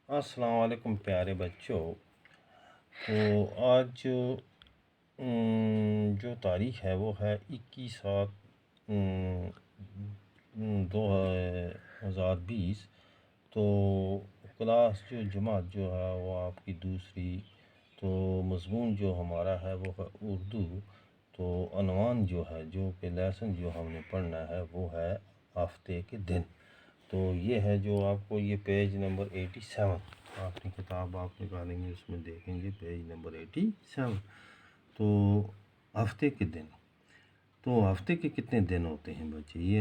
السلام علیکم پیارے بچوں۔ تو آج جو تاریخ ہے وہ ہے 21/7/2020۔ تو کلاس جو جماعت جو ہے وہ آپ کی دوسری، تو مضمون جو ہمارا ہے وہ ہے اردو۔ تو عنوان جو ہے جو کہ لیسن جو ہم نے پڑھنا ہے وہ ہے ہفتے کے دن۔ تو یہ ہے جو آپ کو یہ پیج نمبر 87 اپنی کتاب آپ نکالیں گے، اس میں دیکھیں گے پیج نمبر 87۔ تو ہفتے کے دن، تو ہفتے کے کتنے دن ہوتے ہیں بچے؟ یہ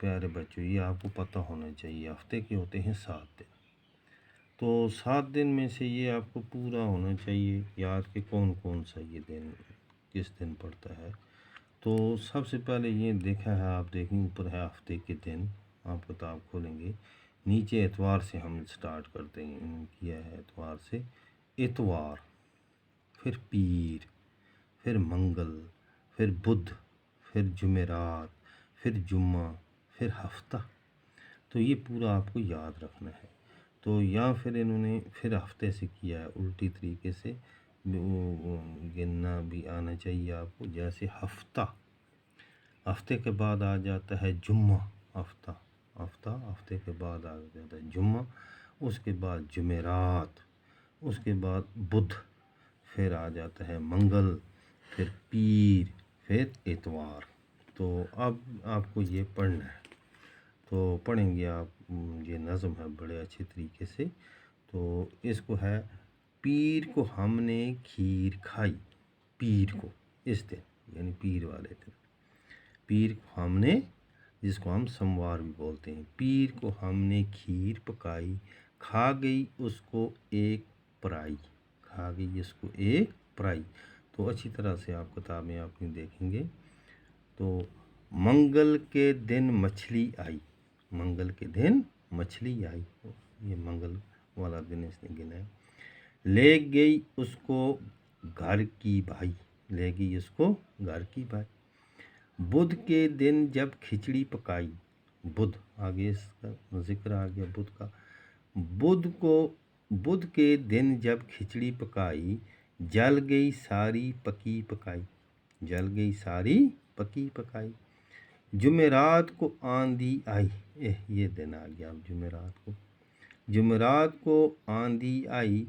پیارے بچوں یہ آپ کو پتہ ہونا چاہیے۔ ہفتے کے ہوتے ہیں 7 دن۔ تو 7 دن میں سے یہ آپ کو پورا ہونا چاہیے یاد کہ کون کون سا یہ دن کس دن پڑتا ہے۔ تو سب سے پہلے یہ دیکھا ہے، آپ دیکھیں اوپر ہے ہفتے کے دن، آپ کتاب کھولیں گے، نیچے اتوار سے ہم سٹارٹ کرتے ہیں، کیا ہے اتوار سے۔ اتوار، پھر پیر، پھر منگل، پھر بدھ، پھر جمعرات، پھر جمعہ، پھر ہفتہ۔ تو یہ پورا آپ کو یاد رکھنا ہے۔ تو یا پھر انہوں نے پھر ہفتے سے کیا ہے الٹی طریقے سے، گننا بھی آنا چاہیے آپ کو، جیسے ہفتے کے بعد آ جاتا ہے جمعہ، ہفتے کے بعد آ جاتا ہے جمعہ، اس کے بعد جمعرات، اس کے بعد بدھ، پھر آ جاتا ہے منگل، پھر پیر، پھر اتوار۔ تو اب آپ کو یہ پڑھنا ہے، تو پڑھیں گے آپ، یہ نظم ہے بڑے اچھے طریقے سے۔ تو اس کو ہے، پیر کو ہم نے کھیر کھائی، پیر کو اس دن یعنی پیر والے دن، پیر کو ہم نے، جس کو ہم سموار بھی بولتے ہیں، پیر کو ہم نے کھیر پکائی، کھا گئی اس کو ایک پرائی، کھا گئی اس کو ایک پرائی۔ تو اچھی طرح سے آپ کتابیں اپنی دیکھیں گے۔ تو منگل کے دن مچھلی آئی، منگل کے دن مچھلی آئی، یہ منگل والا دن اس نے گنا ہے۔ لے گئی اس کو گھر کی بھائی، لے گئی اس کو گھر کی بھائی۔ بدھ کے دن جب کھچڑی پکائی، بدھ آگے اس کا ذکر آ گیا بدھ کا۔ بدھ کے دن جب کھچڑی پکائی، جل گئی ساری پکی پکائی، جل گئی ساری پکی پکائی۔ جمعرات کو آندھی آئی، یہ دن آ گیا اب جمعرات کو، جمعرات کو آندھی آئی،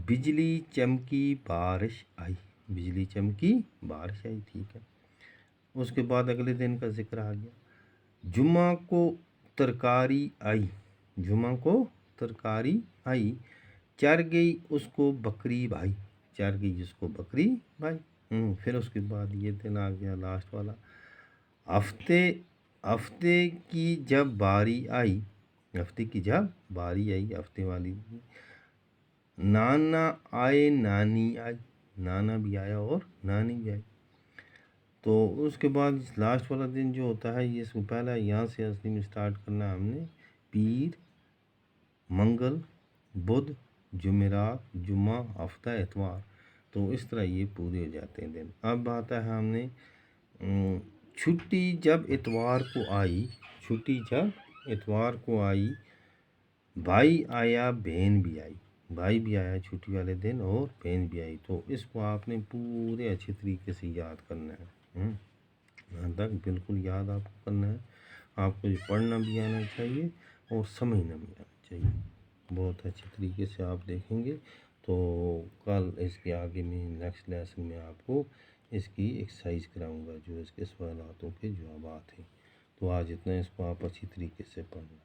بجلی چمکی بارش آئی، بجلی چمکی بارش آئی، ٹھیک ہے۔ اس کے بعد اگلے دن کا ذکر آ گیا۔ جمعہ کو ترکاری آئی، جمعہ کو ترکاری آئی، چر گئی اس کو بکری بھائی، چر گئی اس کو بکری بھائی۔ پھر اس کے بعد یہ دن آ گیا لاسٹ والا، ہفتے کی جب باری آئی، ہفتے کی جب باری آئی، ہفتے والی، نانا آئے نانی آئی، نانا بھی آیا اور نانی بھی آئی۔ تو اس کے بعد لاسٹ والا دن جو ہوتا ہے، یہ اس کو پہلا یہاں سے اصلی میں سٹارٹ کرنا ہے ہم نے، پیر، منگل، بدھ، جمعرات، جمعہ، ہفتہ، اتوار۔ تو اس طرح یہ پورے ہو جاتے ہیں دن۔ اب آتا ہے ہم نے چھٹی جب اتوار کو آئی، چھٹی جب اتوار کو آئی، بھائی آیا بہن بھی آئی، بھائی بھی آیا چھٹی والے دن اور بہن بھی آئی۔ تو اس کو آپ نے پورے اچھے طریقے سے یاد کرنا ہے، یہاں تک بالکل یاد آپ کو کرنا ہے۔ آپ کو یہ پڑھنا بھی آنا چاہیے اور سمجھنا بھی آنا چاہیے، بہت اچھے طریقے سے آپ دیکھیں گے۔ تو کل اس کے آگے میں نیکسٹ لیسن میں آپ کو اس کی ایکسرسائز کراؤں گا، جو اس کے سوالاتوں کے جوابات ہیں۔ تو آج اتنا، اس کو آپ اچھی طریقے سے پڑھنا۔